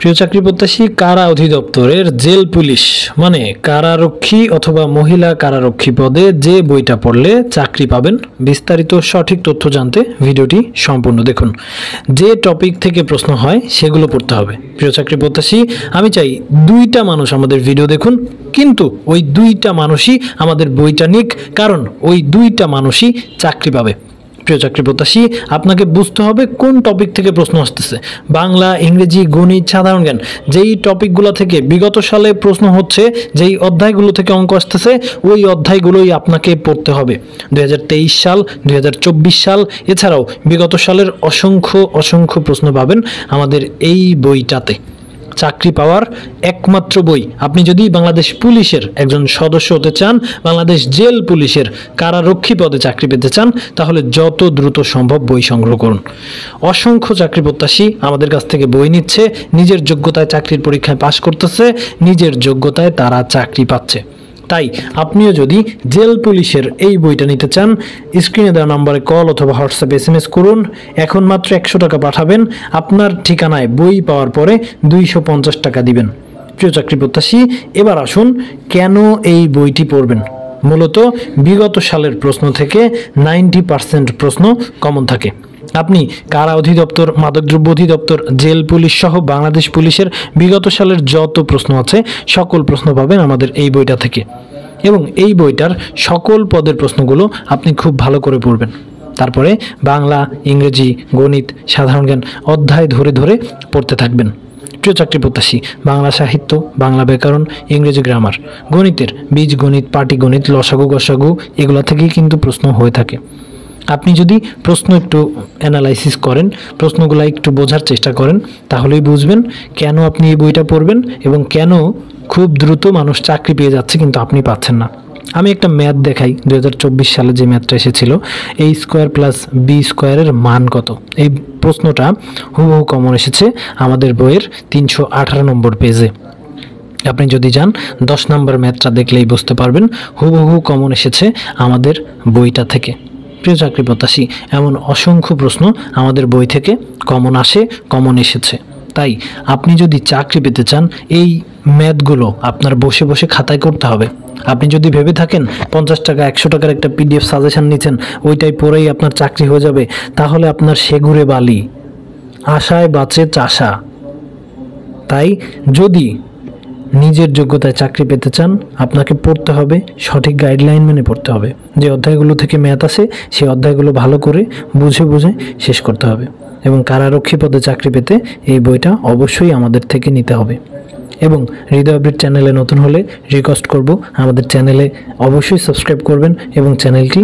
প্রিয় চাকরি প্রত্যাশী, কারা অধিদপ্তরের জেল পুলিশ মানে কারারক্ষী অথবা মহিলা কারারক্ষী পদে যে বইটা পড়লে চাকরি পাবেন, বিস্তারিত সঠিক তথ্য জানতে ভিডিওটি সম্পূর্ণ দেখুন। যে টপিক থেকে প্রশ্ন হয় সেগুলো পড়তে হবে। প্রিয় চাকরি প্রত্যাশী, আমি চাই দুইটা মানুষ আমাদের ভিডিও দেখুন, কিন্তু ওই দুইটা মানুষই আমাদের বইটা নিক, কারণ ওই দুইটা মানুষই চাকরি পাবে। প্রিয় চাকরি প্রত্যাশী, আপনাকে বুঝতে হবে কোন টপিক থেকে প্রশ্ন আসতেছে। বাংলা, ইংরেজি, গণিত, সাধারণ জ্ঞান, যেই টপিকগুলো থেকে বিগত সালে প্রশ্ন হচ্ছে, যেই অধ্যায়গুলো থেকে অঙ্ক আসতেছে, ওই অধ্যায়গুলোই আপনাকে পড়তে হবে। 2023 সাল, 2024 সাল, এছাড়াও বিগত সালের অসংখ্য প্রশ্ন পাবেন আমাদের এই বইটাতে। চাকরি পাওয়ার একমাত্র বই। আপনি যদি বাংলাদেশ পুলিশের একজন সদস্য হতে চান, বাংলাদেশ জেল পুলিশের কারারক্ষী পদে চাকরি পেতে চান, তাহলে যত দ্রুত সম্ভব বই সংগ্রহ করুন। অসংখ্য চাকরি প্রত্যাশী আমাদের কাছ থেকে বই নিচ্ছে, নিজের যোগ্যতায় চাকরির পরীক্ষায় পাশ করতেছে, নিজের যোগ্যতায় তারা চাকরি পাচ্ছে। তাই আপনিও যদি জেল পুলিশের এই বইটা নিতে চান, স্ক্রিনে দেওয়া নম্বরে কল অথবা হোয়াটসঅ্যাপে SMS করুন। এখন মাত্র 100 টাকা পাঠাবেন, আপনার ঠিকানায় বই পাওয়ার পরে 250 টাকা দিবেন। প্রিয় চাকরি প্রত্যাশী, এবার আসুন কেন এই বইটি পড়বেন। মূলত বিগত সালের প্রশ্ন থেকে 90% প্রশ্ন কমন থাকে। আপনি কারা অধিদপ্তর, মাদকদ্রব্য অধিদপ্তর, জেল পুলিশ সহ বাংলাদেশ পুলিশের বিগত সালের যত প্রশ্ন আছে সকল প্রশ্ন পাবেন আমাদের এই বইটা থেকে, এবং এই বইটার সকল পদের প্রশ্নগুলো আপনি খুব ভালো করে পড়বেন। তারপরে বাংলা, ইংরেজি, গণিত, সাধারণ জ্ঞান অধ্যায় ধরে ধরে পড়তে থাকবেন। প্রিয় চাকরি প্রত্যাশী, বাংলা সাহিত্য, বাংলা ব্যাকরণ, ইংরেজি গ্রামার, গণিতের বীজগণিত, পাটিগণিত, লসাগু, গসাগু এগুলো থেকেই কিন্তু প্রশ্ন হয়ে থাকে। আপনি যদি প্রশ্ন একটু অ্যানালাইসিস করেন, প্রশ্নগুলো একটু বোঝার চেষ্টা করেন, তাহলেই বুঝবেন কেন আপনি এই বইটা পড়বেন এবং কেন খুব দ্রুত মানুষ চাকরি পেয়ে যাচ্ছে কিন্তু আপনি পাচ্ছেন না। আমি একটা ম্যাথ দেখাই। 2024 সালে যে ম্যাথটা এসেছিল, A² + B² মান কত, এই প্রশ্নটা হুবহু কমন এসেছে আমাদের বইয়ের 318 নম্বর পেজে। আপনি যদি যান 10 নম্বর ম্যাথটা দেখলেই বুঝতে পারবেন হুবহু কমন এসেছে আমাদের বইটা থেকে। প্রিয় চাকরি প্রত্যাশী, এমন অসংখ্য প্রশ্ন আমাদের বই থেকে কমন আসে, কমন এসেছে। তাই আপনি যদি চাকরি পেতে চান, এই ম্যাথগুলো আপনার বসে বসে খাতায় করতে হবে। আপনি যদি ভেবে থাকেন 50 টাকা 100 টাকার একটা PDF সাজেশন নিচ্ছেন, ওইটাই পড়েই আপনার চাকরি হয়ে যাবে, তাহলে আপনার সেগুড়ে বালি, আশায় বাঁচে চাষা। তাই যদি নিজের যোগ্যতায় চাকরি পেতে চান, আপনাকে পড়তে হবে, সঠিক গাইডলাইন মেনে পড়তে হবে। যে অধ্যায়গুলো থেকে ম্যাথ আসে সেই অধ্যায়গুলো ভালো করে বুঝে শেষ করতে হবে। এবং কারারক্ষী পদে চাকরি পেতে এই বইটা অবশ্যই আমাদের থেকে নিতে হবে। এবং হৃদয় আপডেট চ্যানেলে নতুন হলে রিকোয়েস্ট করব, আমাদের চ্যানেলে অবশ্যই সাবস্ক্রাইব করবেন এবং চ্যানেলটি